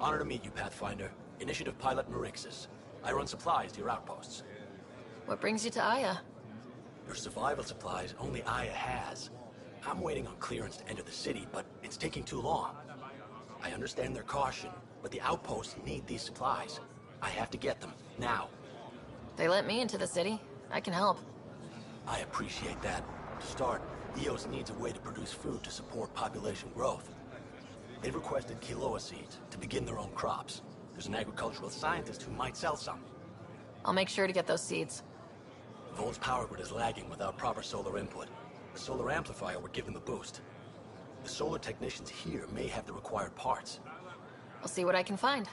Honor to meet you, Pathfinder. Initiative Pilot Marixus. I run supplies to your outposts. What brings you to Aya? Your survival supplies only Aya has. I'm waiting on clearance to enter the city, but it's taking too long. I understand their caution, but the outposts need these supplies. I have to get them, now. They let me into the city. I can help. I appreciate that. To start, EOS needs a way to produce food to support population growth. They've requested quinoa seeds to begin their own crops. There's an agricultural scientist who might sell some. I'll make sure to get those seeds. Vol's power grid is lagging without proper solar input. The solar amplifier would give them a boost. The solar technicians here may have the required parts. I'll see what I can find.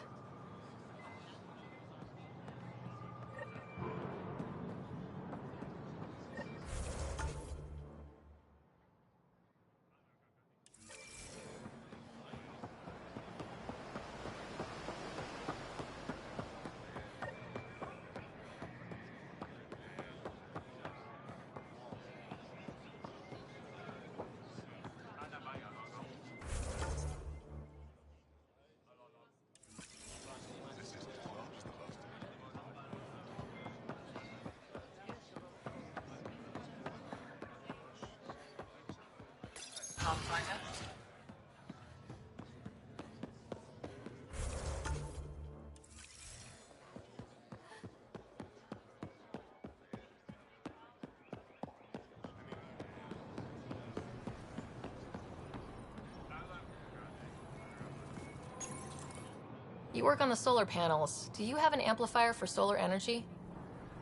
You work on the solar panels. Do you have an amplifier for solar energy?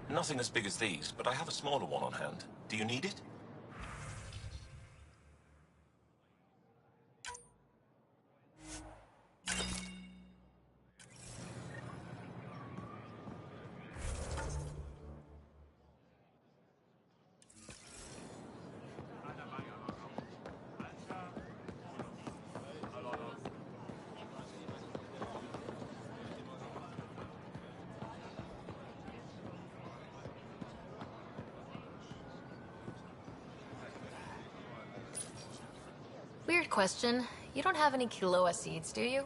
Nothing as big as these, but I have a smaller one on hand. Do you need it? Weird question. You don't have any quinoa seeds, do you?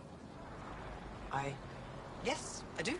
Yes, I do.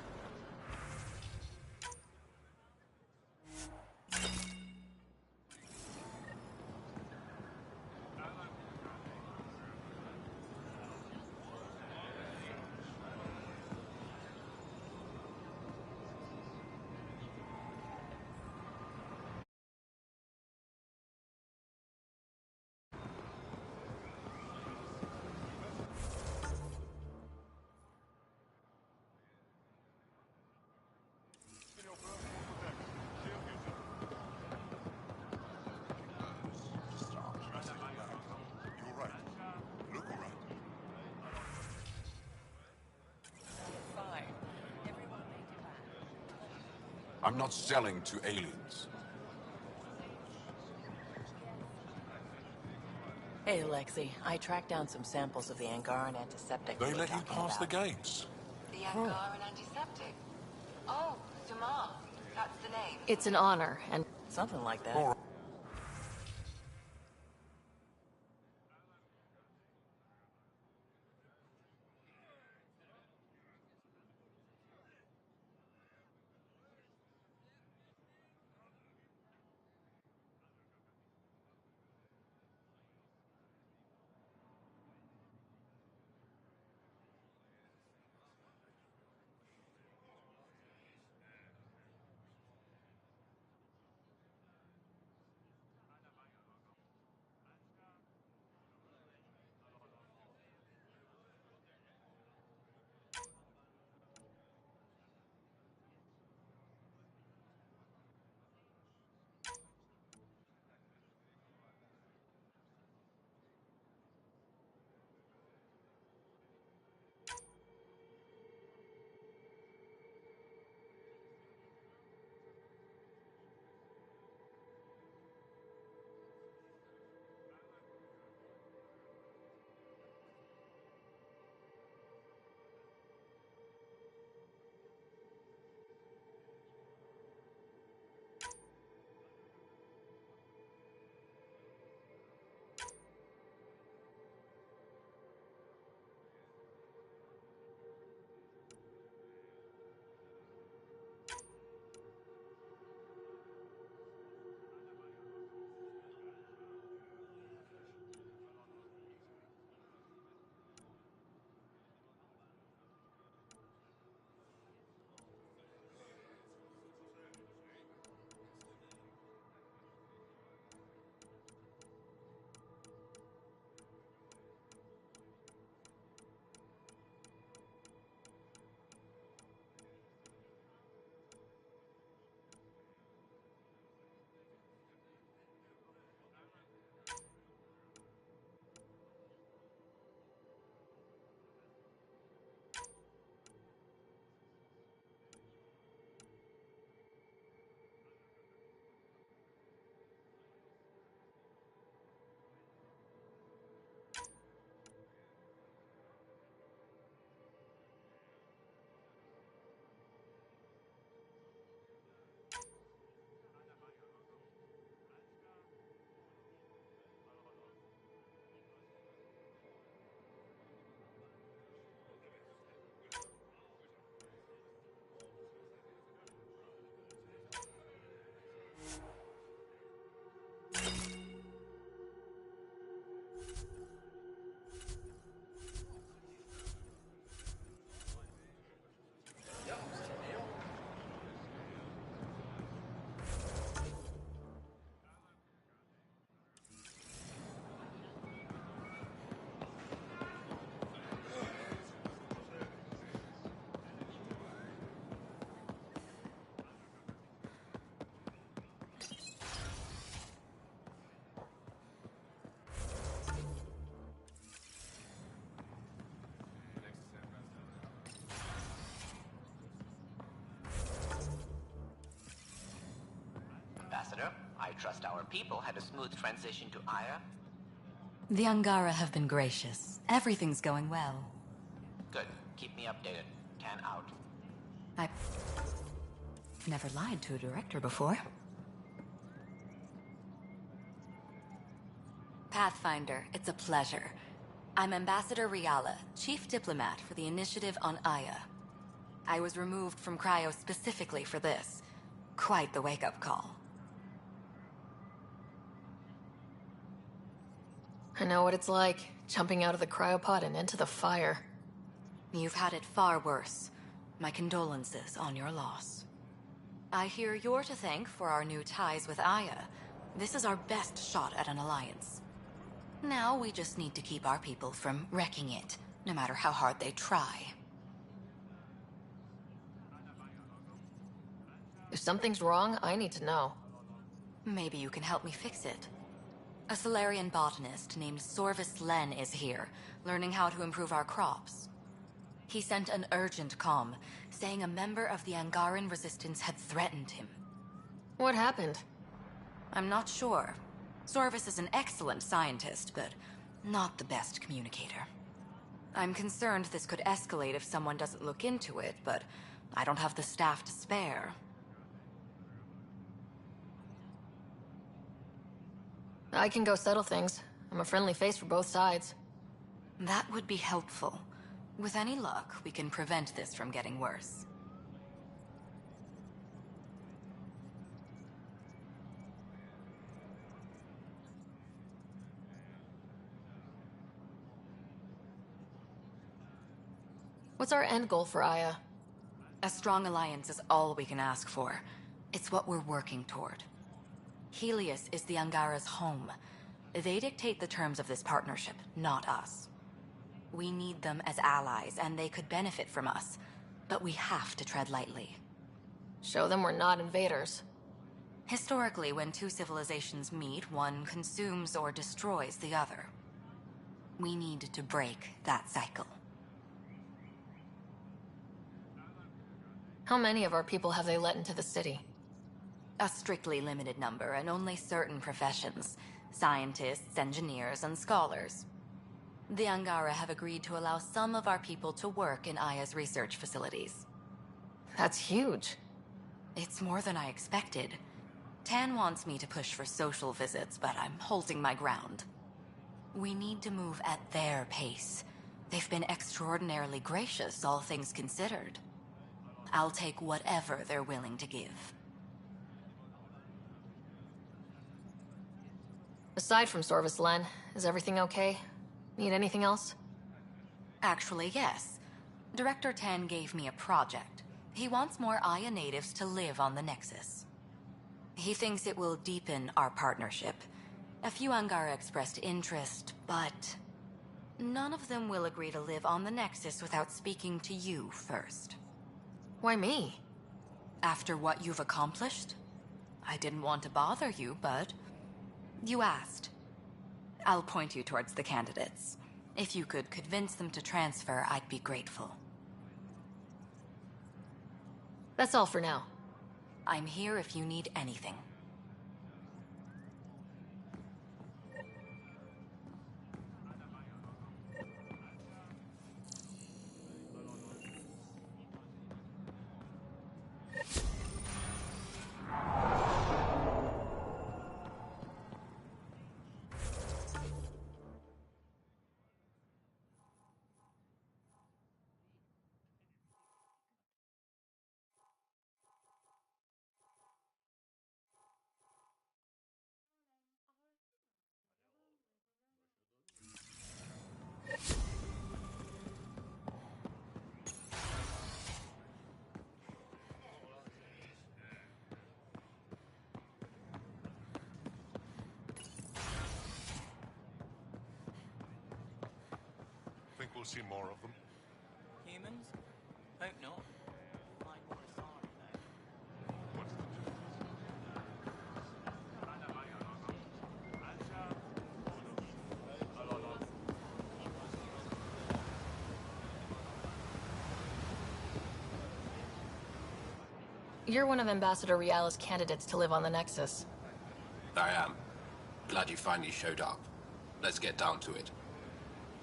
I'm not selling to aliens. Hey, Alexi. I tracked down some samples of the Angaran antiseptic. They we were let you talking pass the about. gates. The Angaran antiseptic? Oh, Zuma. That's the name. It's an honor, and Something like that. All right. Ambassador. I trust our people had a smooth transition to Aya. The Angara have been gracious. Everything's going well. Good. Keep me updated. Tan out. I've never lied to a director before. Pathfinder, it's a pleasure. I'm Ambassador Riala, Chief Diplomat for the Initiative on Aya. I was removed from Cryo specifically for this. Quite the wake-up call. I know what it's like, jumping out of the cryopod and into the fire. You've had it far worse. My condolences on your loss. I hear you're to thank for our new ties with Aya. This is our best shot at an alliance. Now we just need to keep our people from wrecking it, no matter how hard they try. If something's wrong, I need to know. Maybe you can help me fix it. A Solarian botanist named Sorvis Len is here, learning how to improve our crops. He sent an urgent comm, saying a member of the Angaran resistance had threatened him. What happened? I'm not sure. Sorvis is an excellent scientist, but not the best communicator. I'm concerned this could escalate if someone doesn't look into it, but I don't have the staff to spare. I can go settle things. I'm a friendly face for both sides. That would be helpful. With any luck, we can prevent this from getting worse. What's our end goal for Aya? A strong alliance is all we can ask for. It's what we're working toward. Helios is the Angara's home. They dictate the terms of this partnership, not us. We need them as allies, and they could benefit from us. But we have to tread lightly. Show them we're not invaders. Historically, when two civilizations meet, one consumes or destroys the other. We need to break that cycle. How many of our people have they let into the city? A strictly limited number, and only certain professions. Scientists, engineers, and scholars. The Angara have agreed to allow some of our people to work in Aya's research facilities. That's huge. It's more than I expected. Tan wants me to push for social visits, but I'm holding my ground. We need to move at their pace. They've been extraordinarily gracious, all things considered. I'll take whatever they're willing to give. Aside from Sorvis Len, is everything okay? Need anything else? Actually, yes. Director Tan gave me a project. He wants more Aya natives to live on the Nexus. He thinks it will deepen our partnership. A few Angara expressed interest, but none of them will agree to live on the Nexus without speaking to you first. Why me? After what you've accomplished? I didn't want to bother you, but you asked. I'll point you towards the candidates. If you could convince them to transfer, I'd be grateful. That's all for now. I'm here if you need anything. Think we'll see more of them? Humans? Hope not. Find more sorry, though. What's the difference? You're one of Ambassador Riala's candidates to live on the Nexus. I am. Glad you finally showed up. Let's get down to it.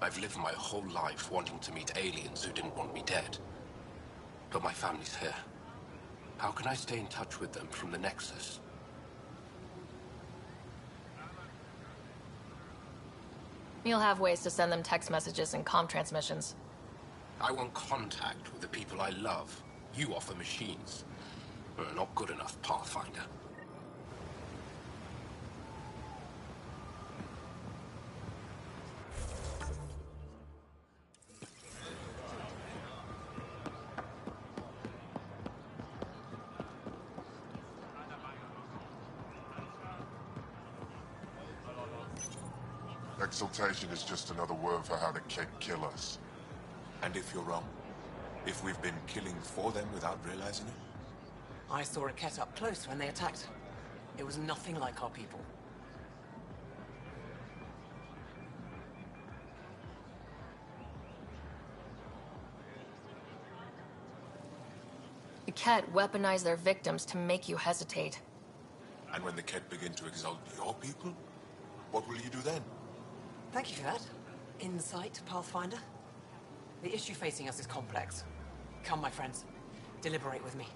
I've lived my whole life wanting to meet aliens who didn't want me dead. But my family's here. How can I stay in touch with them from the Nexus? You'll have ways to send them text messages and comm transmissions. I want contact with the people I love. You offer machines. Not good enough, Pathfinder. Exaltation is just another word for how the kid kill us. And if you're wrong? If we've been killing for them without realizing it? I saw a cat up close when they attacked. It was nothing like our people. The Ket weaponize their victims to make you hesitate. And when the Ket begin to exalt your people, what will you do then? Thank you for that. Insight, Pathfinder. The issue facing us is complex. Come, my friends. Deliberate with me.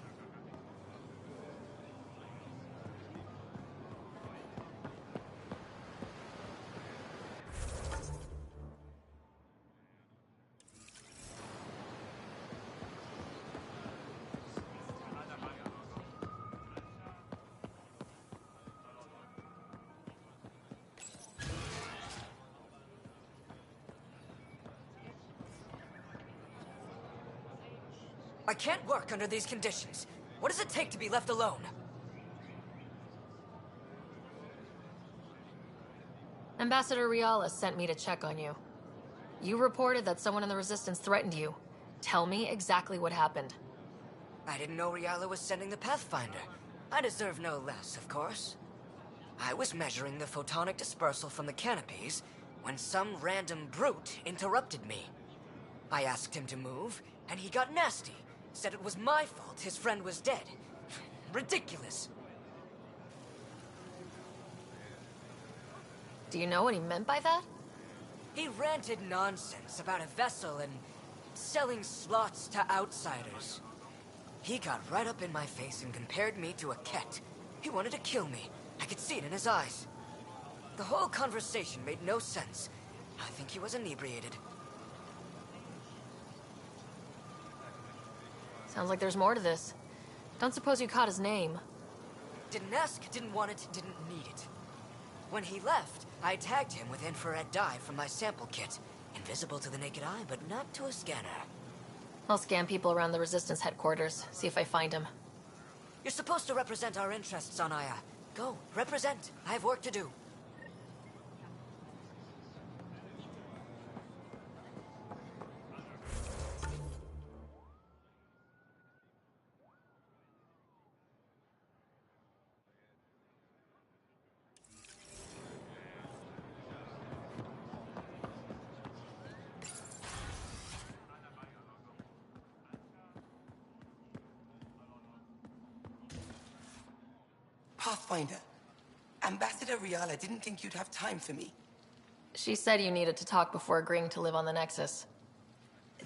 I can't work under these conditions. What does it take to be left alone? Ambassador Riala sent me to check on you. You reported that someone in the Resistance threatened you. Tell me exactly what happened. I didn't know Riala was sending the Pathfinder. I deserve no less, of course. I was measuring the photonic dispersal from the canopies when some random brute interrupted me. I asked him to move, and he got nasty. Said it was my fault his friend was dead. Ridiculous. Do you know what he meant by that? He ranted nonsense about a vessel and selling slots to outsiders. He got right up in my face and compared me to a Ket. He wanted to kill me. I could see it in his eyes. The whole conversation made no sense. I think he was inebriated. Sounds like there's more to this. Don't suppose you caught his name. Didn't ask, didn't want it, didn't need it. When he left, I tagged him with infrared dye from my sample kit. Invisible to the naked eye, but not to a scanner. I'll scan people around the Resistance headquarters, see if I find him. You're supposed to represent our interests on Aya. Go, represent. I have work to do. Pathfinder, Ambassador Riala didn't think you'd have time for me. She said you needed to talk before agreeing to live on the Nexus.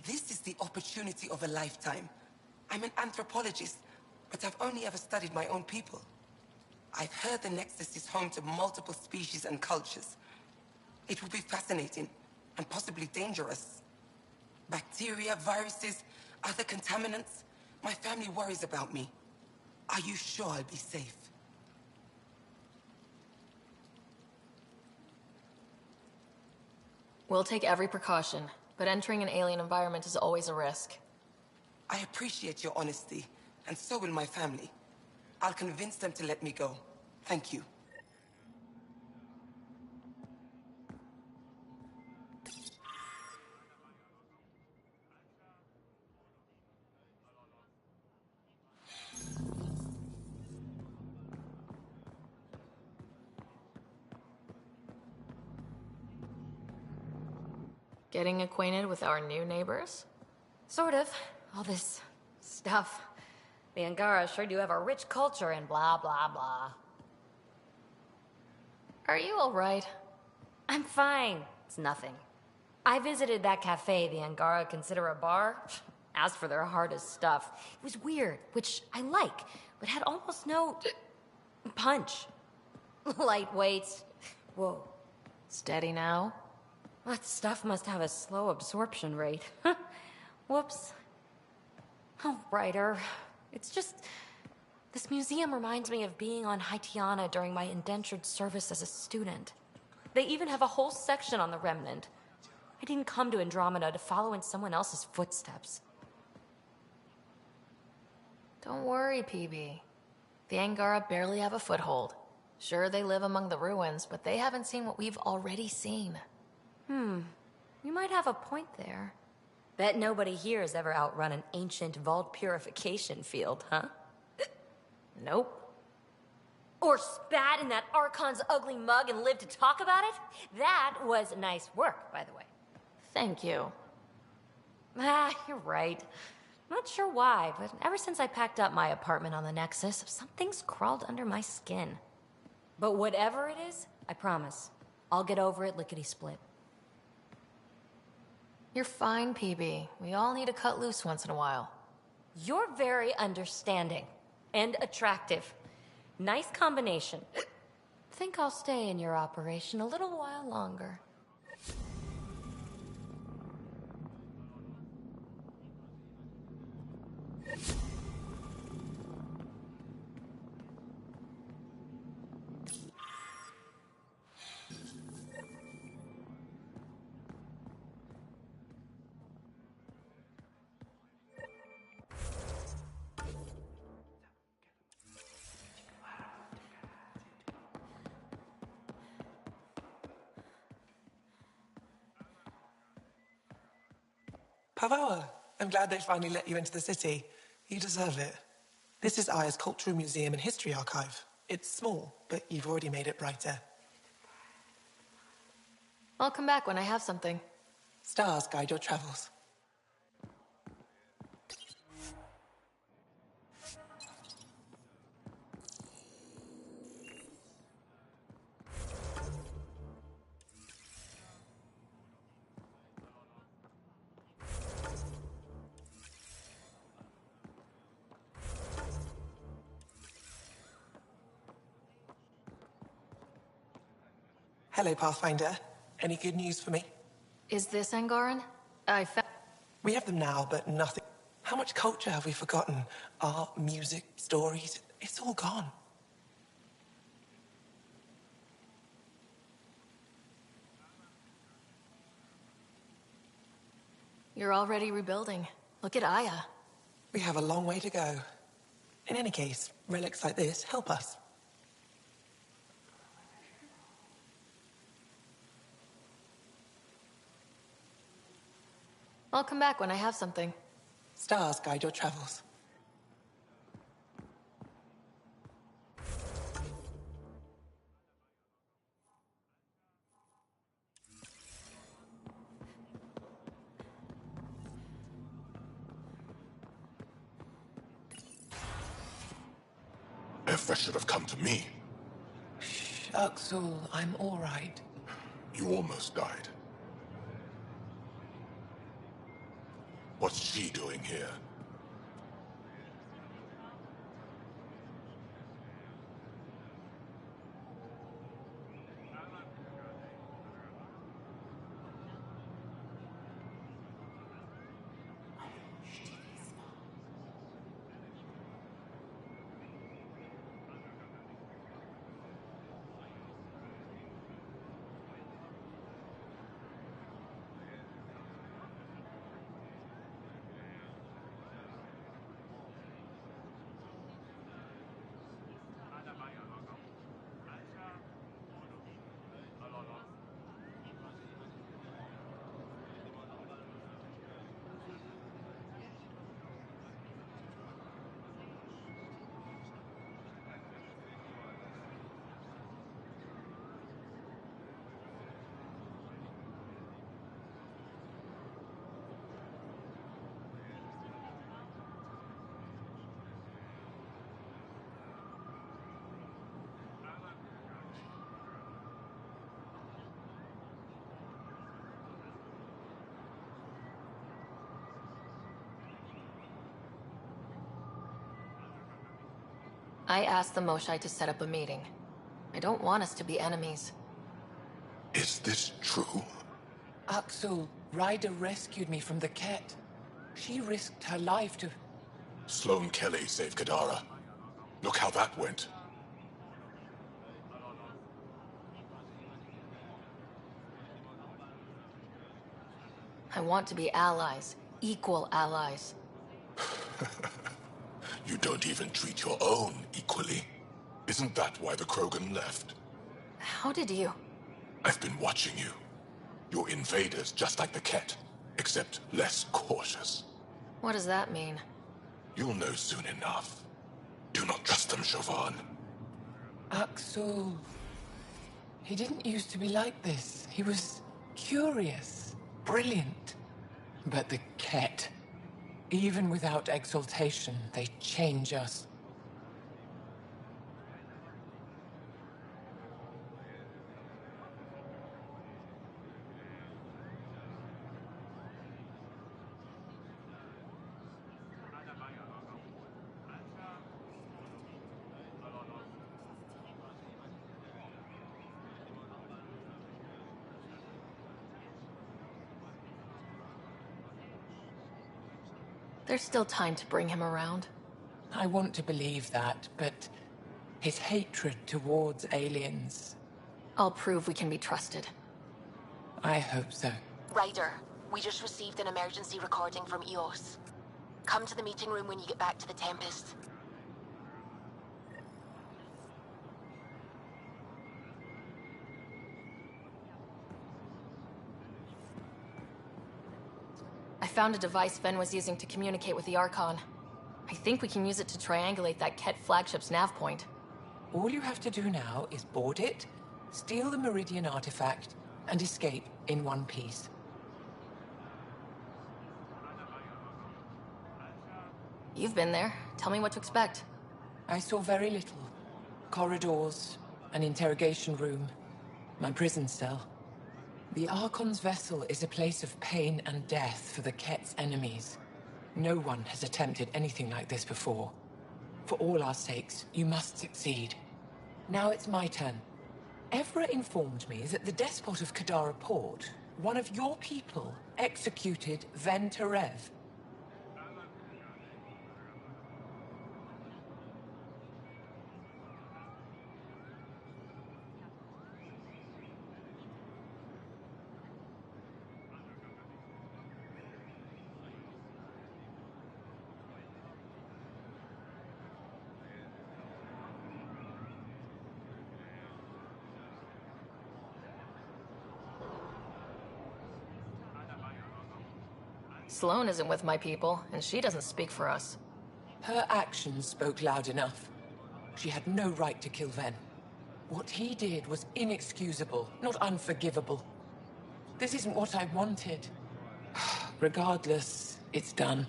This is the opportunity of a lifetime. I'm an anthropologist, but I've only ever studied my own people. I've heard the Nexus is home to multiple species and cultures. It will be fascinating and possibly dangerous. Bacteria, viruses, other contaminants. My family worries about me. Are you sure I'll be safe? We'll take every precaution, but entering an alien environment is always a risk. I appreciate your honesty, and so will my family. I'll convince them to let me go. Thank you. Getting acquainted with our new neighbors? Sort of. All this stuff. The Angara sure do have a rich culture and blah, blah, blah. Are you alright? I'm fine. It's nothing. I visited that cafe the Angara consider a bar. Asked for their hardest stuff. It was weird, which I like, but had almost no punch. Lightweight. Whoa. Steady now? That stuff must have a slow absorption rate. Whoops. Oh, writer. It's just... This museum reminds me of being on Haitiana during my indentured service as a student. They even have a whole section on the Remnant. I didn't come to Andromeda to follow in someone else's footsteps. Don't worry, PB. The Angara barely have a foothold. Sure, they live among the ruins, but they haven't seen what we've already seen. You might have a point there. Bet nobody here has ever outrun an ancient vault purification field, huh? Nope. Or spat in that Archon's ugly mug and lived to talk about it? That was nice work, by the way. Thank you. You're right. Not sure why, but ever since I packed up my apartment on the Nexus, something's crawled under my skin. But whatever it is, I promise, I'll get over it lickety-split. You're fine, PB. We all need to cut loose once in a while. You're very understanding and attractive. Nice combination. Think I'll stay in your operation a little while longer. Pavoa, I'm glad they finally let you into the city. You deserve it. This is Aya's Cultural Museum and History Archive. It's small, but you've already made it brighter. I'll come back when I have something. Stars guide your travels. Hello, Pathfinder. Any good news for me? Is this Angaran? We have them now, but nothing. How much culture have we forgotten? Art, music, stories, it's all gone. You're already rebuilding. Look at Aya. We have a long way to go. In any case, relics like this help us. I'll come back when I have something. Stars guide your travels. If I should have come to me. Shh, Uxul, I'm all right. You almost died. What's she doing here? I asked the Moshai to set up a meeting. I don't want us to be enemies. Is this true? Axel, Ryder rescued me from the Ket. She risked her life to... Sloane Kelly saved Kadara. Look how that went. I want to be allies. Equal allies. You don't even treat your own equally. Isn't that why the Krogan left? How did you... I've been watching you. You're invaders just like the Ket, except less cautious. What does that mean? You'll know soon enough. Do not trust them, Chauvin. Axel... He didn't used to be like this. He was curious, brilliant. But the Ket, even without exaltation, they change us. There's still time to bring him around. I want to believe that, but his hatred towards aliens... I'll prove we can be trusted. I hope so. Ryder, we just received an emergency recording from EOS. Come to the meeting room when you get back to the Tempest. I found a device Ven was using to communicate with the Archon. I think we can use it to triangulate that Ket flagship's nav point. All you have to do now is board it, steal the Meridian artifact, and escape in one piece. You've been there. Tell me what to expect. I saw very little. Corridors, an interrogation room, my prison cell. The Archon's vessel is a place of pain and death for the Ket's enemies. No one has attempted anything like this before. For all our sakes, you must succeed. Now it's my turn. Evra informed me that the despot of Kadara Port, one of your people, executed Ven Terev. Sloane isn't with my people, and she doesn't speak for us. Her actions spoke loud enough. She had no right to kill Ven. What he did was inexcusable, not unforgivable. This isn't what I wanted. Regardless, it's done.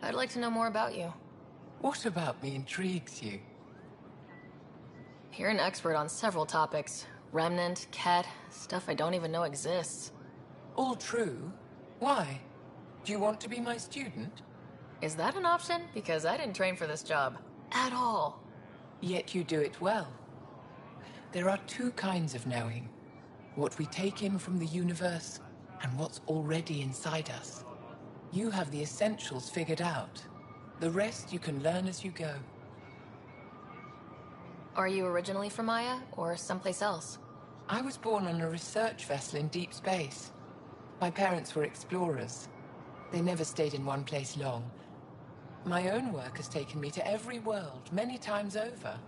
I'd like to know more about you. What about me intrigues you? You're an expert on several topics. Remnant, Ket, stuff I don't even know exists. All true. Why? Do you want to be my student? Is that an option? Because I didn't train for this job. At all. Yet you do it well. There are two kinds of knowing. What we take in from the universe, and what's already inside us. You have the essentials figured out. The rest you can learn as you go. Are you originally from Maya, or someplace else? I was born on a research vessel in deep space. My parents were explorers. They never stayed in one place long. My own work has taken me to every world, many times over.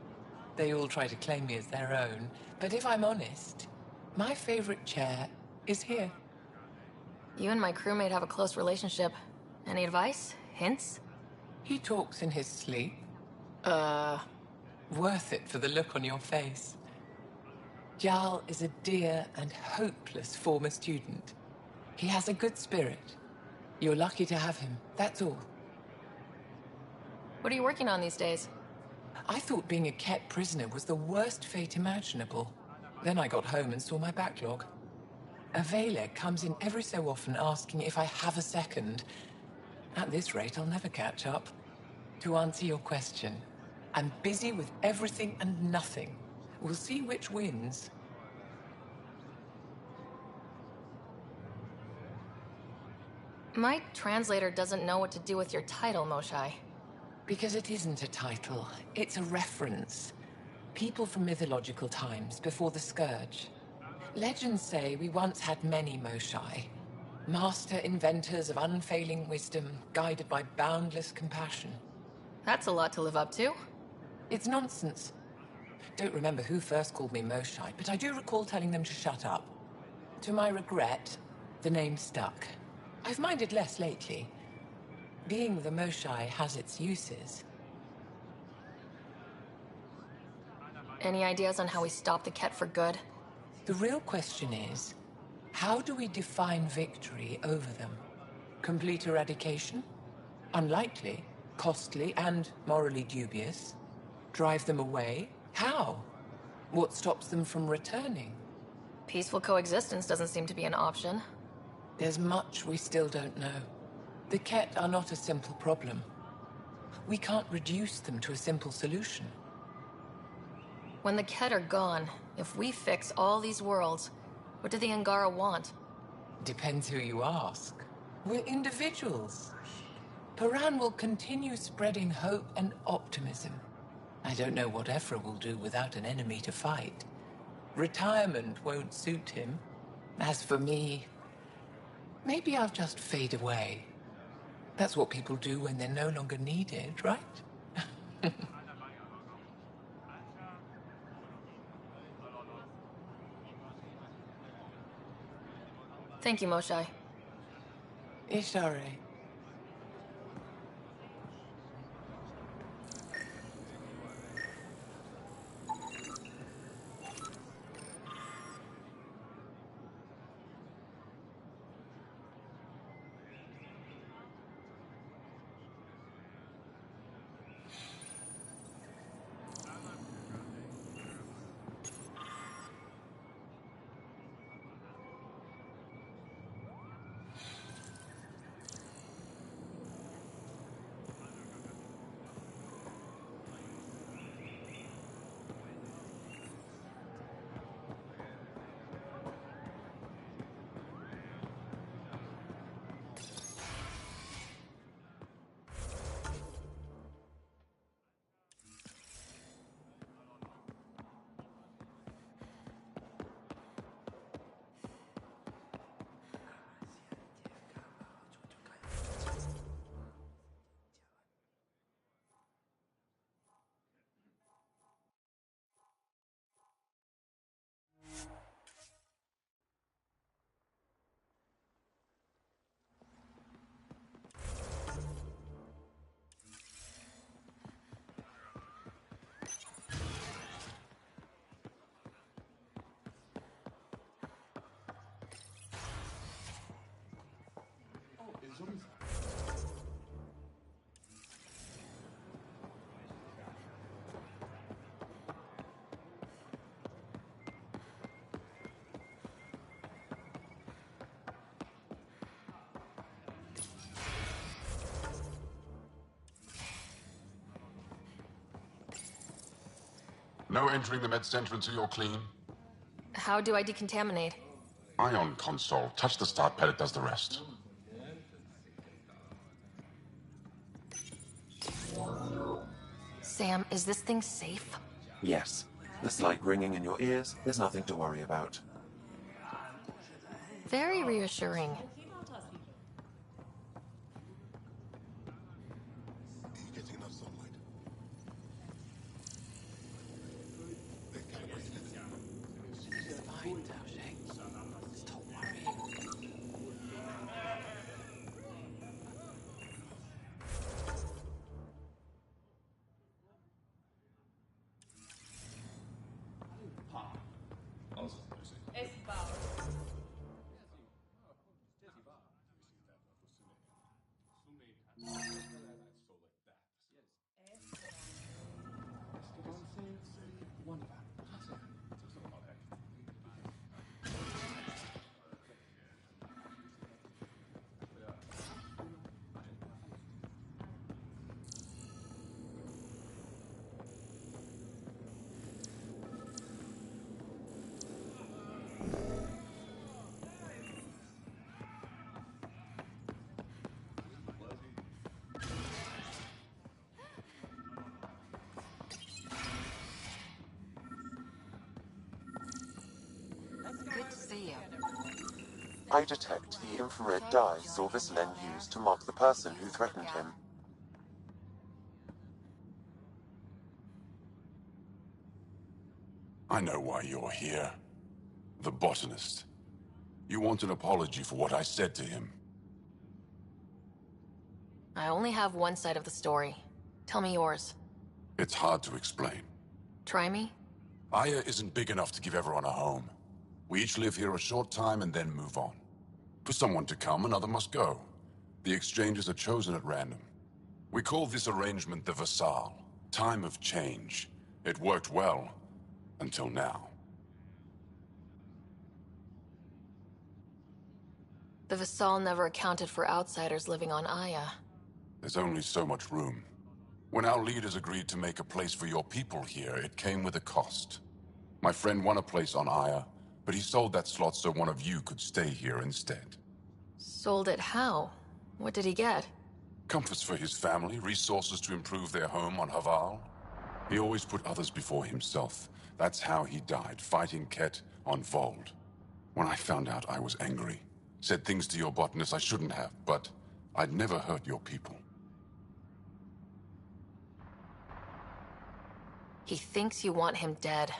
They all try to claim me as their own, but if I'm honest, my favorite chair is here. You and my crewmate have a close relationship. Any advice? Hints? He talks in his sleep. Worth it for the look on your face. Jarl is a dear and hopeless former student. He has a good spirit. You're lucky to have him, that's all. What are you working on these days? I thought being a Ket prisoner was the worst fate imaginable. Then I got home and saw my backlog. A Vela comes in every so often asking if I have a second. At this rate, I'll never catch up. To answer your question, I'm busy with everything and nothing. We'll see which wins. My translator doesn't know what to do with your title, Moshai. Because it isn't a title, it's a reference. People from mythological times, before the Scourge. Legends say we once had many Moshai. Master inventors of unfailing wisdom, guided by boundless compassion. That's a lot to live up to. It's nonsense. Don't remember who first called me Moshai, but I do recall telling them to shut up. To my regret, the name stuck. I've minded less lately. Being the Moshai has its uses. Any ideas on how we stop the Ket for good? The real question is, how do we define victory over them? Complete eradication? Unlikely, costly, and morally dubious. Drive them away? How? What stops them from returning? Peaceful coexistence doesn't seem to be an option. There's much we still don't know. The Ket are not a simple problem. We can't reduce them to a simple solution. When the Ket are gone, if we fix all these worlds, what do the Angara want? Depends who you ask. We're individuals. Paran will continue spreading hope and optimism. I don't know what Ephra will do without an enemy to fight. Retirement won't suit him. As for me, maybe I'll just fade away. That's what people do when they're no longer needed, right? Thank you, Moshai. Ishare. No entering the med center until you're clean. How do I decontaminate? Ion console. Touch the start pad, it does the rest. Sam, is this thing safe? Yes. The slight ringing in your ears, there's nothing to worry about. Very reassuring. you? I detect the infrared dye Silvis Len used to mark the person who threatened him. I know why you're here. The botanist. You want an apology for what I said to him. I only have one side of the story. Tell me yours. It's hard to explain. Try me? Aya isn't big enough to give everyone a home. We each live here a short time and then move on. For someone to come, another must go. The exchanges are chosen at random. We call this arrangement the Vassal. Time of change. It worked well. Until now. The Vassal never accounted for outsiders living on Aya. There's only so much room. When our leaders agreed to make a place for your people here, it came with a cost. My friend won a place on Aya, but he sold that slot so one of you could stay here instead. Sold it how? What did he get? Comforts for his family, resources to improve their home on Haval. He always put others before himself. That's how he died, fighting Ket on Vold. When I found out, I was angry. Said things to your botanist I shouldn't have, but I'd never hurt your people. He thinks you want him dead.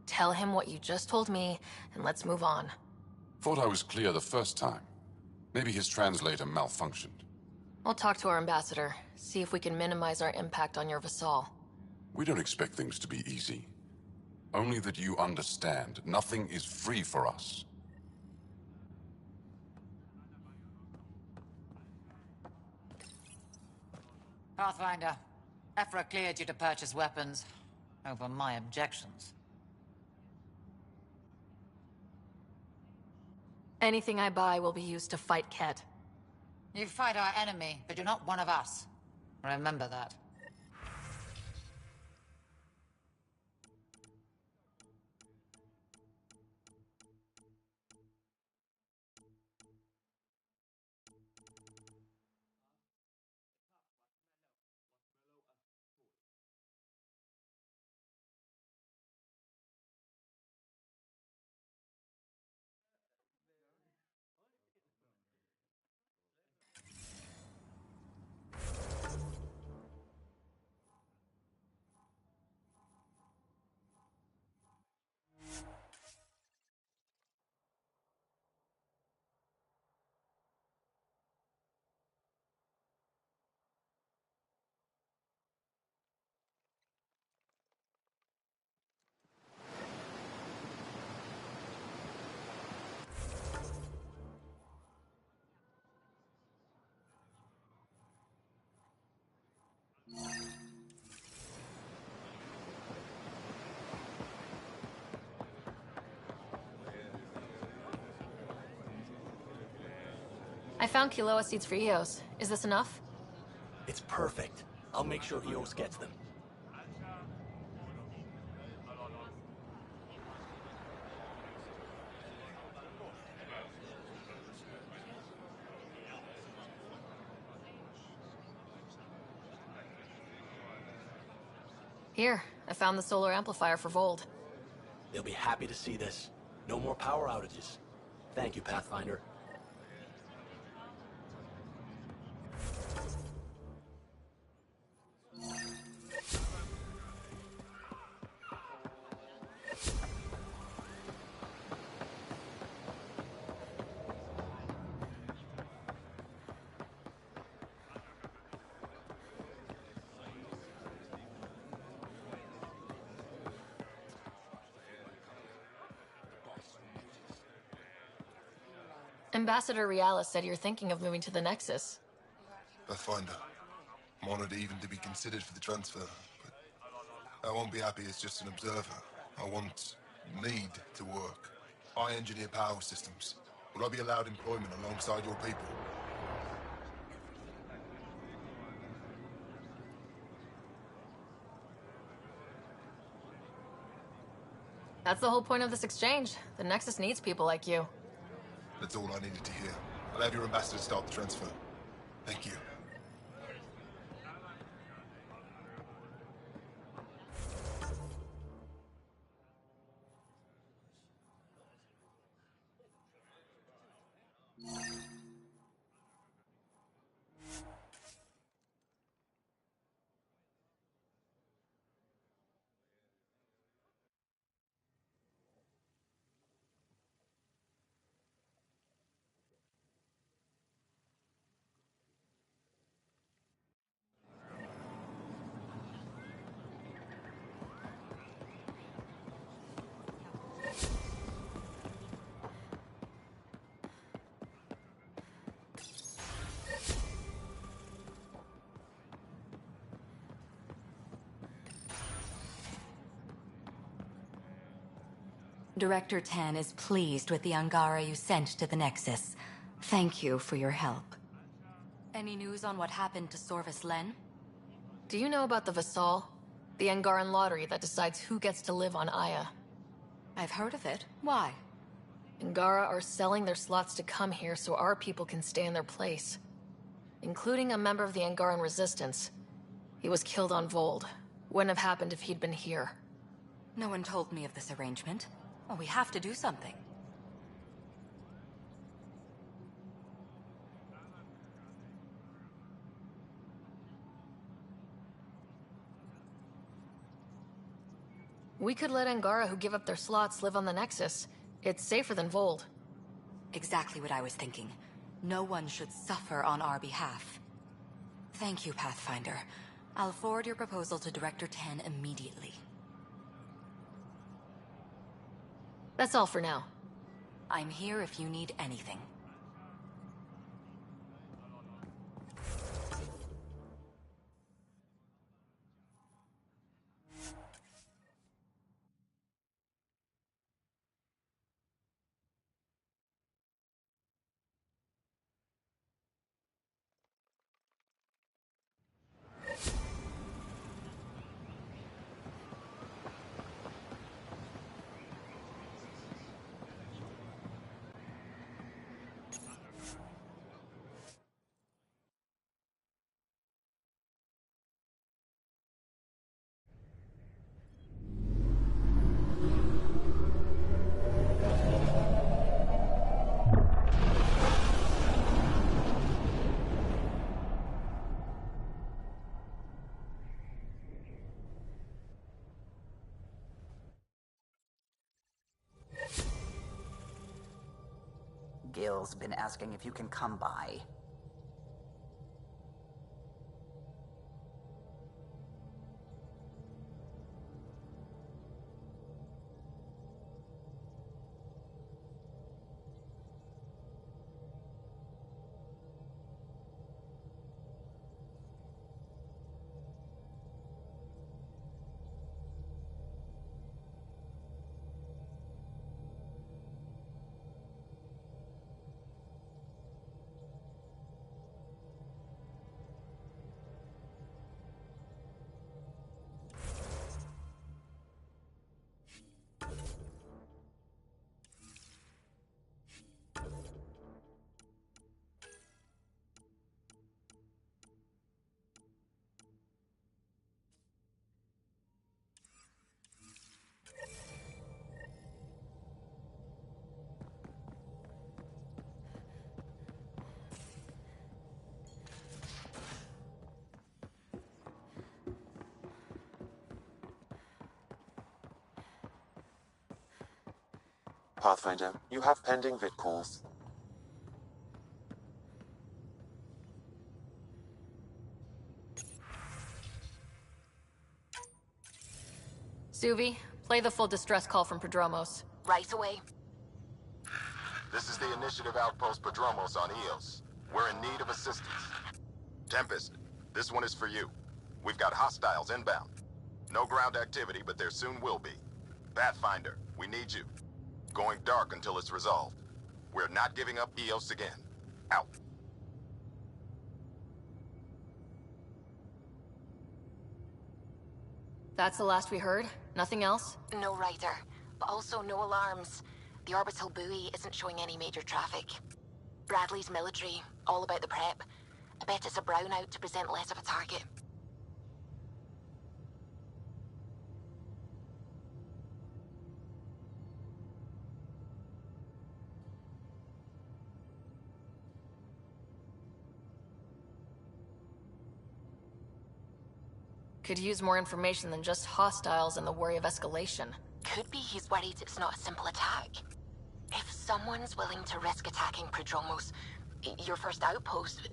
Tell him what you just told me, and let's move on. Thought I was clear the first time. Maybe his translator malfunctioned. I'll talk to our ambassador, see if we can minimize our impact on your Vassal. We don't expect things to be easy. Only that you understand, nothing is free for us. Pathfinder, Ephra cleared you to purchase weapons over my objections. Anything I buy will be used to fight Ket. You fight our enemy, but you're not one of us. Remember that. I found Kiloa seeds for Eos. Is this enough? It's perfect. I'll make sure Eos gets them. Here, I found the solar amplifier for Vold. They'll be happy to see this. No more power outages. Thank you, Pathfinder. Ambassador Realis said you're thinking of moving to the Nexus. Pathfinder. I'm honored even to be considered for the transfer, but I won't be happy as just an observer. I need to work. I engineer power systems. Will I be allowed employment alongside your people? That's the whole point of this exchange. The Nexus needs people like you. That's all I needed to hear. I'll have your ambassador start the transfer. Thank you. Director Ten is pleased with the Angara you sent to the Nexus. Thank you for your help. Any news on what happened to Sorvis Len? Do you know about the Vassal? The Angaran lottery that decides who gets to live on Aya. I've heard of it. Why? Angara are selling their slots to come here so our people can stay in their place. Including a member of the Angaran resistance. He was killed on Vold. Wouldn't have happened if he'd been here. No one told me of this arrangement. Well, we have to do something. We could let Angara who give up their slots live on the Nexus. It's safer than Vold. Exactly what I was thinking. No one should suffer on our behalf. Thank you, Pathfinder. I'll forward your proposal to Director Ten immediately. That's all for now. I'm here if you need anything. Gil's been asking if you can come by. Pathfinder, you have pending vid calls. Suvi, play the full distress call from Prodromos. Right away. This is the Initiative Outpost Prodromos on Eos. We're in need of assistance. Tempest, this one is for you. We've got hostiles inbound. No ground activity, but there soon will be. Pathfinder, we need you. Going dark until it's resolved. We're not giving up Eos again. Out. That's the last we heard? Nothing else? No rider, but also no alarms. The orbital buoy isn't showing any major traffic. Bradley's military, all about the prep. I bet it's a brownout to present less of a target. Could use more information than just hostiles and the worry of escalation. Could be he's worried it's not a simple attack. If someone's willing to risk attacking Prodromos, your first outpost...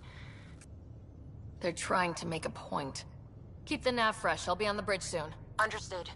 They're trying to make a point. Keep the nav fresh. I'll be on the bridge soon. Understood.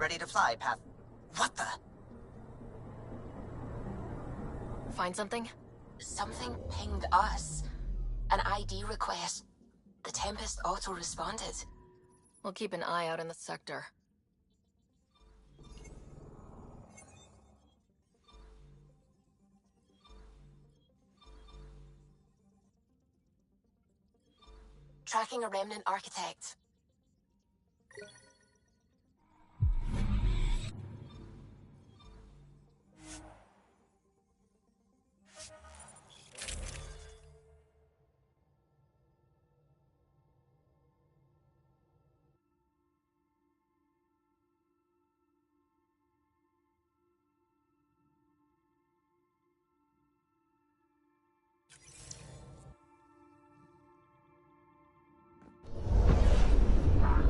Ready to fly, Path. What the? Find something? Something pinged us. An ID request. The Tempest auto-responded. We'll keep an eye out in the sector. Tracking a remnant architect.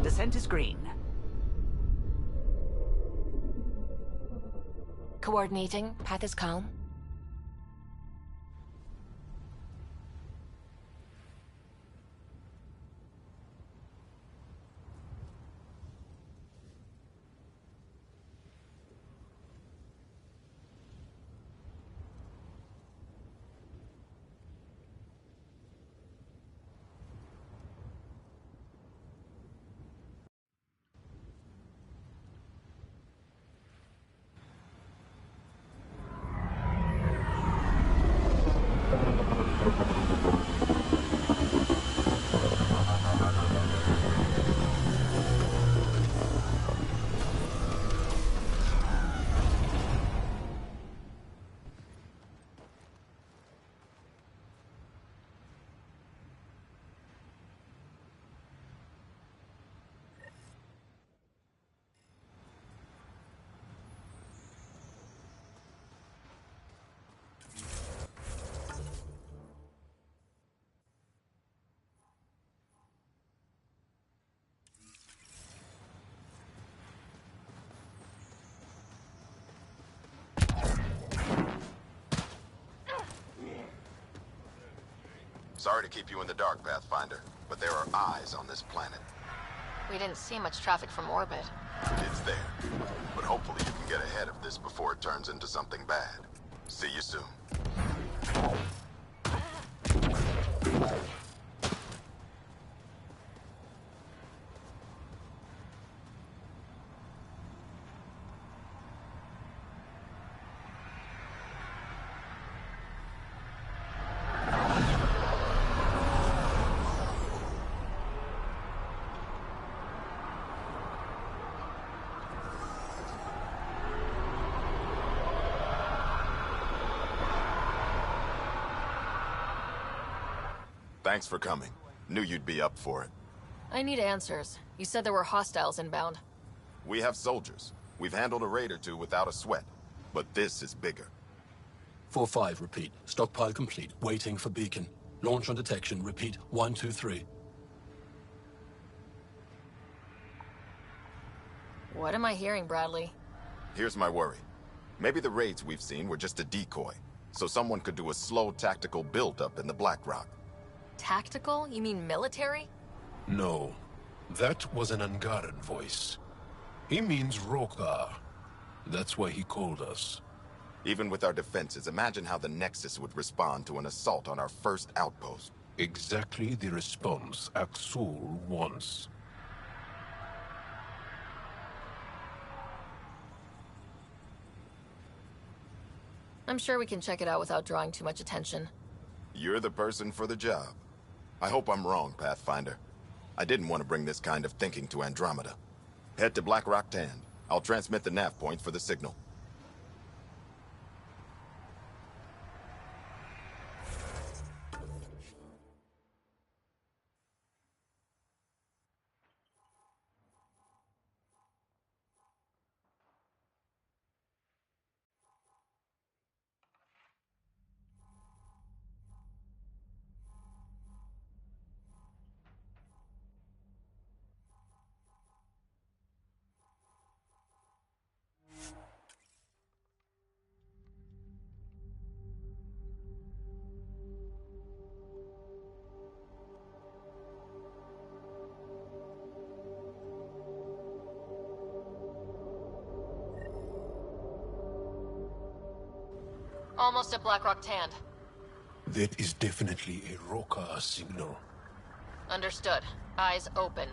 Descent is green. Coordinating. Path is calm. Sorry to keep you in the dark, Pathfinder, but there are eyes on this planet. We didn't see much traffic from orbit. It's there. But hopefully you can get ahead of this before it turns into something bad. See you soon. Thanks for coming. Knew you'd be up for it. I need answers. You said there were hostiles inbound. We have soldiers. We've handled a raid or two without a sweat. But this is bigger. 4-5, repeat. Stockpile complete. Waiting for beacon. Launch on detection. Repeat. 1, 2, 3. What am I hearing, Bradley? Here's my worry. Maybe the raids we've seen were just a decoy, so someone could do a slow tactical build-up in the Black Rock. Tactical? You mean military? No. That was an Angaran voice. He means Rokar. That's why he called us. Even with our defenses, imagine how the Nexus would respond to an assault on our first outpost. Exactly the response Axul wants. I'm sure we can check it out without drawing too much attention. You're the person for the job. I hope I'm wrong, Pathfinder. I didn't want to bring this kind of thinking to Andromeda. Head to Black Rock Tan. I'll transmit the nav point for the signal. almost at Blackrock Tand. That is definitely a Roka signal. Understood. Eyes open.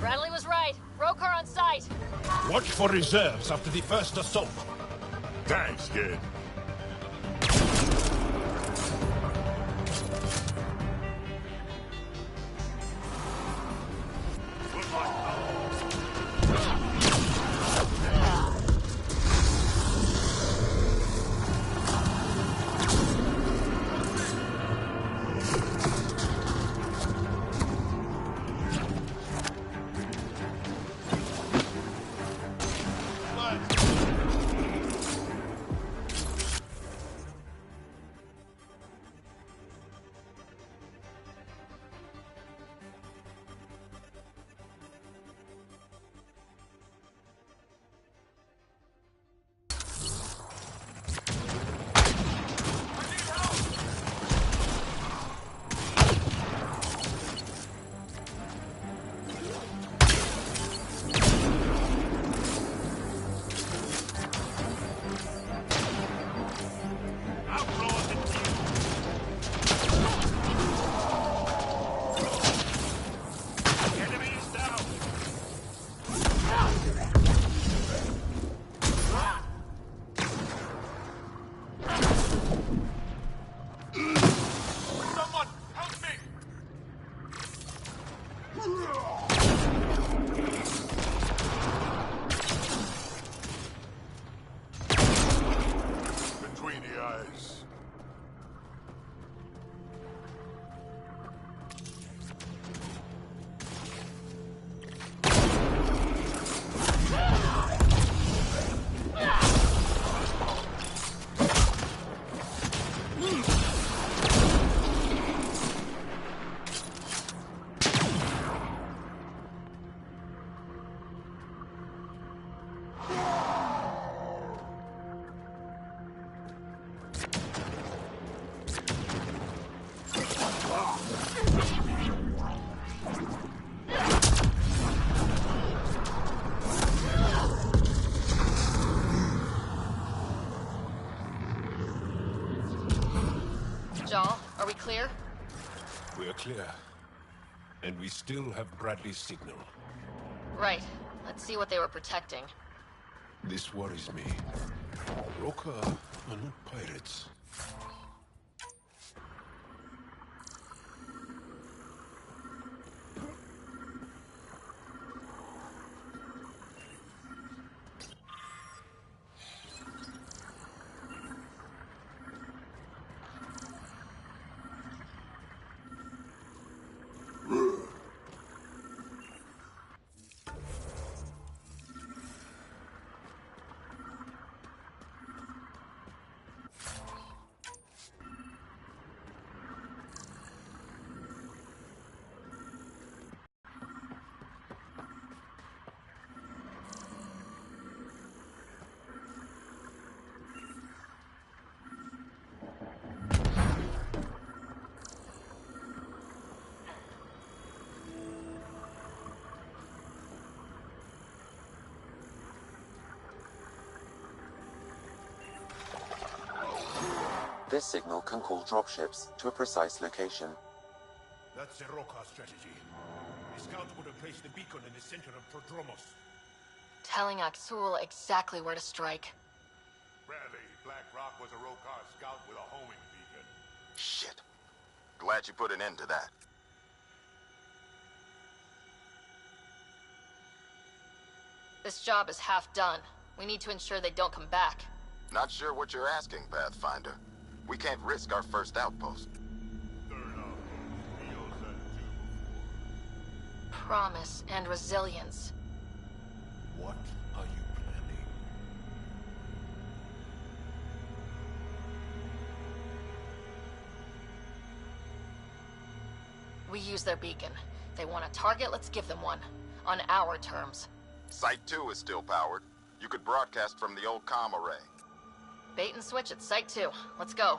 Bradley was right. Rokar on site. Watch for reserves after the first assault. Thanks, kid. Are we clear? We are clear. And we still have Bradley's signal. Right. Let's see what they were protecting. This worries me. Roka are not pirates. This signal can call dropships to a precise location. That's the Roka strategy. The scout would have placed the beacon in the center of Prodromos. Telling Aksul exactly where to strike. Bradley, Black Rock was a Roka scout with a homing beacon. Shit. Glad you put an end to that. This job is half done. We need to ensure they don't come back. Not sure what you're asking, Pathfinder. We can't risk our first outpost. promise and resilience. What are you planning? We use their beacon. They want a target, let's give them one. On our terms. Site 2 is still powered. You could broadcast from the old comm array. Bait and switch at Site 2. Let's go.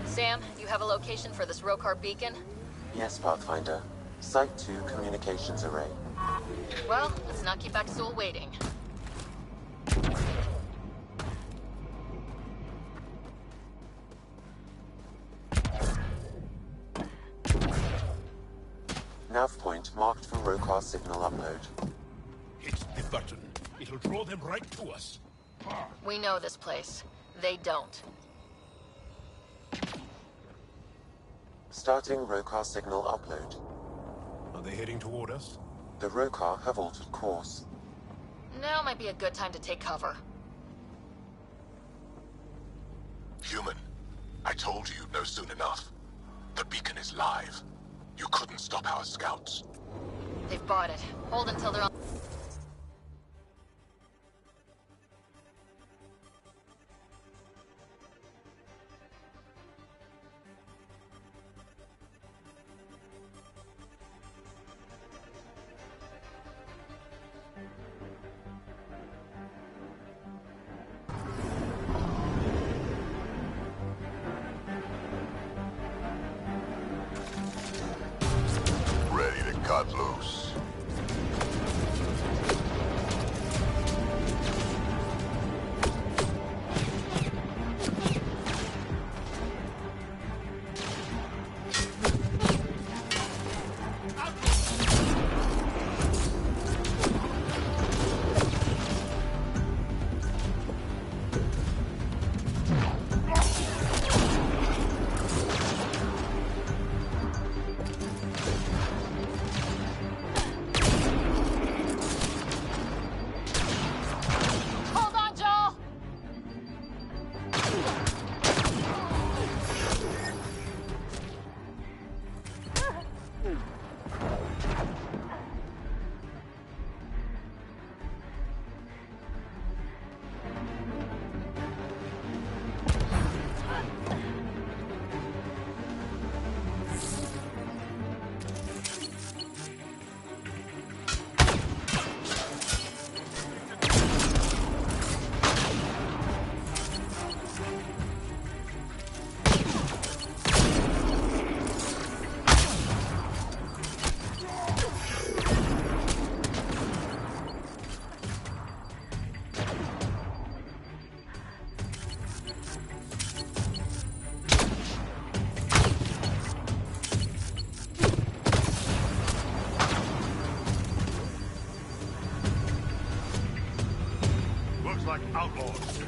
Sam, you have a location for this Rokar beacon? Yes, Pathfinder. Site 2 communications array. Well, let's not keep Axel waiting. Nav point marked for Rokar signal upload. Hit the button. It'll draw them right to us. We know this place. They don't. Starting Rokar signal upload. Are they heading toward us? The Rokar have altered course. Now might be a good time to take cover. Human, I told you you'd know soon enough. The beacon is live. You couldn't stop our scouts. They've bought it. Hold until they're on... Ready to cut loose. Hold on, Joel! Looks like outlaws.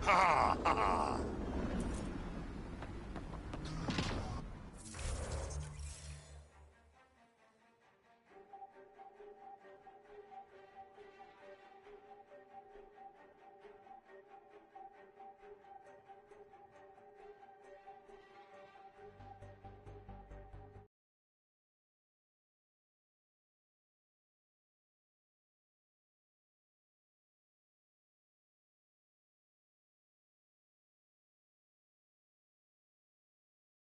Ha ha!